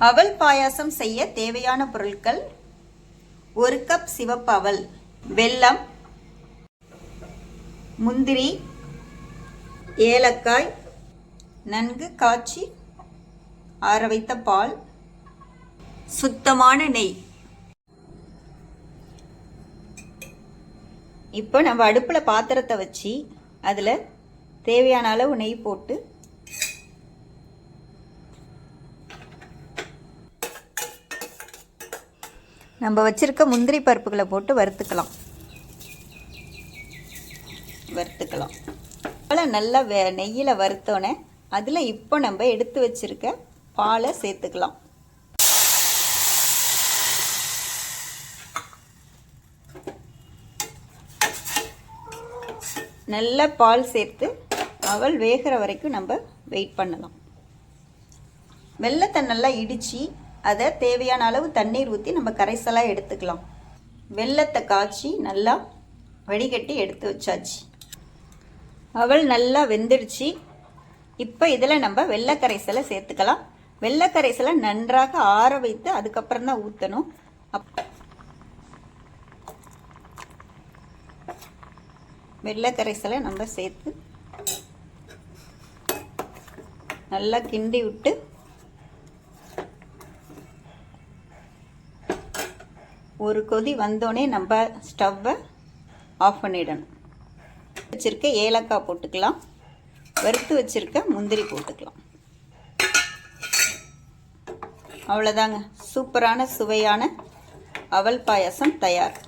அவல் பாயாசம் செய்ய தேவையான பொருட்கள்: 1 கப் சிவப்பு அவல், வெல்லம், முந்திரி, ஏலக்காய், நன்கு காய்ச்சி ஆற வைத்த பால், சுத்தமான நெய். இப்போ நம்ம அடுப்பில் பாத்திரத்தை வச்சு அதில் தேவையான அளவு நெய் போட்டு நம்ம வச்சிருக்க முந்திரி பருப்புகளை போட்டு வறுத்துக்கலாம். நல்லா நெய்யில் வறுத்தோன்னே அதில் இப்போ நம்ம எடுத்து வச்சிருக்க பாலை சேர்த்துக்கலாம். நல்ல பால் சேர்த்து அவல் வேகிற வரைக்கும் நம்ம வெயிட் பண்ணலாம். வெல்லத்தை நல்லா இடித்து அதை தேவையான அளவு தண்ணீர் ஊற்றி நம்ம கரைசலாக எடுத்துக்கலாம். வெல்லத்தை காய்ச்சி நல்லா வடிகட்டி எடுத்து வச்சாச்சு. அவல் நல்லா வெந்துடுச்சு. இப்போ இதில் நம்ம வெள்ளை கரைசலை சேர்த்துக்கலாம். வெள்ளை கரைசலை நன்றாக ஆற வைத்து அதுக்கப்புறம் தான் ஊற்றணும். வெள்ளை கரைசலை நம்ம சேர்த்து நல்லா கிண்டி விட்டு ஒரு கொதி வந்தோடனே நம்ம ஸ்டவ்வை ஆஃப் பண்ணிடணும். வச்சுருக்க ஏலக்காய் போட்டுக்கலாம். வறுத்து வச்சுருக்க முந்திரி போட்டுக்கலாம். அவ்வளோதாங்க, சூப்பரான சுவையான அவல் பாயாசம் தயார்.